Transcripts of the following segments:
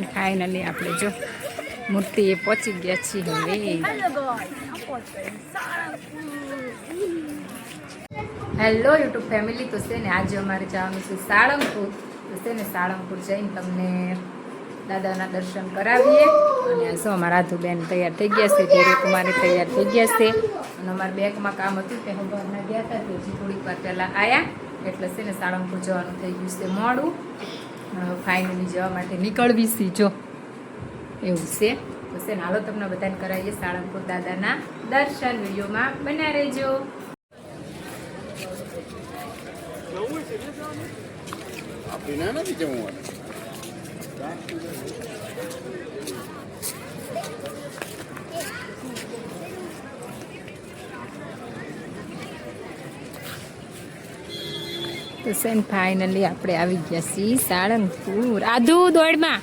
ને ફાઇનલી આપણે જો મૂર્તિએ પહોંચી ગયા છીએ હવે. Hello YouTube family. તો છે ને આજે અમારે જવાનું છે સાળંગપુર. તો છે ને સાળંગપુર જઈને તમને દાદાના દર્શન કરાવીએ. અને શું અમારા રાધુબેન તૈયાર થઈ ગયા છે, ધીરુકુમારી તૈયાર થઈ ગયા છે. અને અમારા બેંકમાં કામ હતું તે હવારના ગયા હતા, તો હજી થોડીક વાર પહેલાં આવ્યા. એટલે છે ને સાળંગપુર જવાનું થઈ ગયું છે મોડું. ફાઇનલી જવા માટે નીકળવી સી જો એવું છે. તો છે ને હાલો તમને બધાને કરાવીએ સાળંગપુર દાદાના દર્શન. વિડીયોમાં બન્યા રહેજો. નથી જવું તો છે ને ફાઇનલી આપણે આવી ગયા છીએ સાળંગપુર. આધુ દોડમાં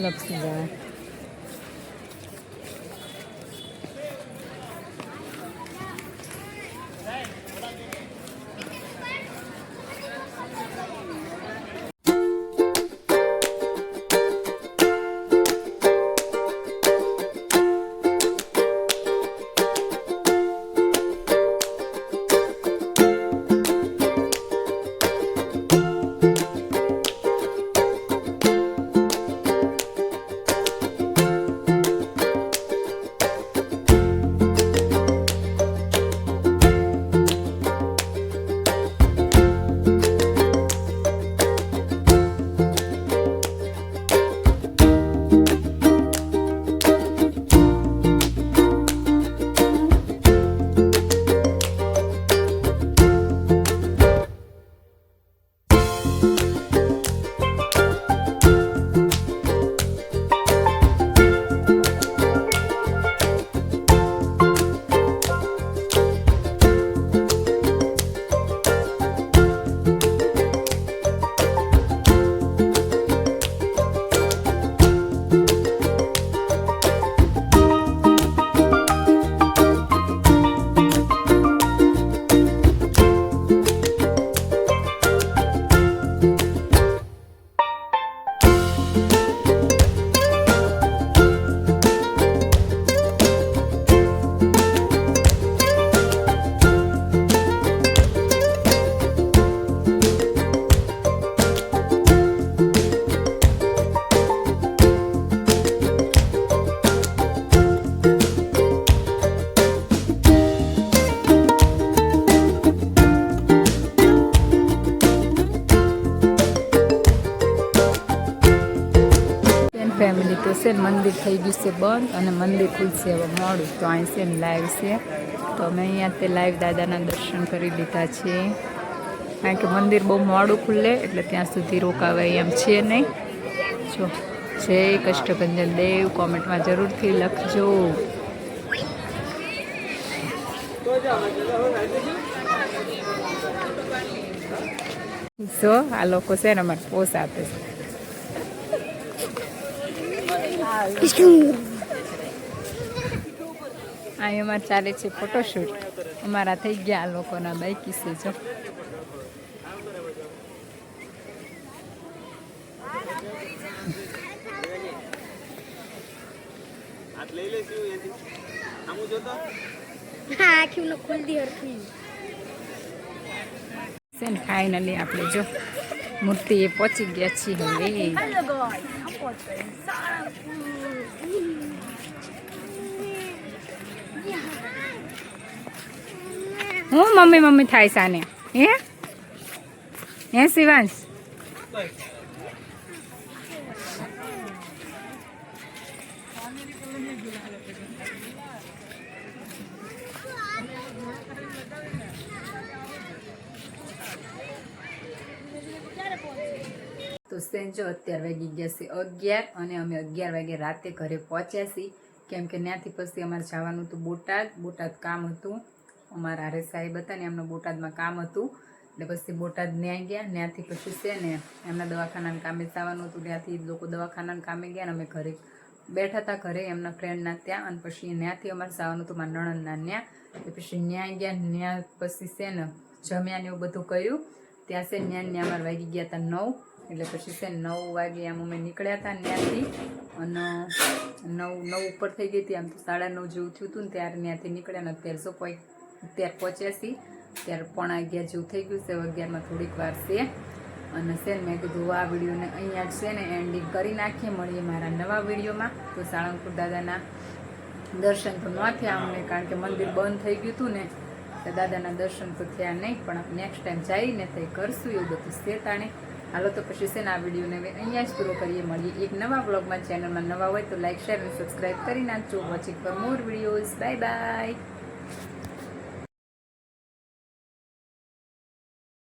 લપસી જાય. ફેમિલી. તો છે મંદિર થઈ ગયું છે બંધ અને મંદિર ખુલશે હવે મોડું. તો અહીં છે ને લાઈવ છે, તો અમે અહીંયા તે લાઈવ દાદાના દર્શન કરી લીધા છે. કારણ કે મંદિર બહુ મોડું ખુલ્લે એટલે ત્યાં સુધી રોકાવાય એમ છે નહીં. જો જય કષ્ટભંજન દેવ કોમેન્ટમાં જરૂરથી લખજો. જો આ લોકો છે ને અમારે પોસ આપે છે. અહીં અમારે ચાલે છે ફોટોશૂટ. અમારા થઈ ગયા આ લોકોના બાઈકી છે જો. ફાઇનલી આપણે જો મૂર્તિએ પહોંચી ગયા છીએ હવે. હું મમ્મી થાય સાને હે શિવાંશ. તો સેન્જો અત્યારે વાગી ગયા છે 11 અને અમે 11 વાગે રાતે ઘરે પહોંચ્યા છીએ. કેમ કે ત્યાંથી પછી અમારે જવાનું હતું બોટાદ કામ હતું. અમારા આરે સાહેબ હતા ને એમનું બોટાદમાં કામ હતું એટલે પછી બોટાદ ન્યાય ગયા. ત્યાંથી પછી છે ને એમના દવાખાનાના કામે જવાનું હતું, ત્યાંથી લોકો દવાખાનાના કામે ગયા ને અમે ઘરે બેઠા હતા ઘરે એમના ફ્રેન્ડના ત્યાં, અને પછી ત્યાંથી અમારે જવાનું હતું મારા નણંદના ત્યાં. પછી ન્યા ગયા, ન્યા પછી છે ને જમ્યા ને એવું બધું કર્યું. ત્યાં છે ને ન્યા અમારે વાગી ગયા હતા 9, એટલે પછી છે ને 9 વાગે આમ અમે નીકળ્યા હતા ત્યાંથી. અને 9 ઉપર થઈ ગઈ હતી, આમ તો 9:30 જેવું થયું હતું ને ત્યારે ત્યાંથી નીકળ્યા ને અત્યારે પહોંચ્યા છીએ. ત્યારે 11:15 જેવું થઈ ગયું છે, 11માં થોડીક વાર છે. અને છે ને મેં કીધું આ વિડીયોને અહીંયા જ છે ને એન્ડિંગ કરી નાખીએ, મળીએ મારા નવા વિડીયોમાં. તો સાળંગપુર દાદાના દર્શન તો ન થયા અમને, કારણ કે મંદિર બંધ થઈ ગયું હતું ને, તો દાદાના દર્શન તો થયા નહીં. પણ નેક્સ્ટ ટાઈમ જઈને તે કરશું, એવું બધું છે તાણે. હાલો તો પછી છે ને આ વિડીયોને હવે અહીંયા જ પૂરો કરીએ, મળીએ એક નવા બ્લોગમાં. ચેનલમાં નવા હોય તો લાઈક, શેર અને સબસ્ક્રાઈબ કરી નાખજો. Watching for more videos. Bye bye.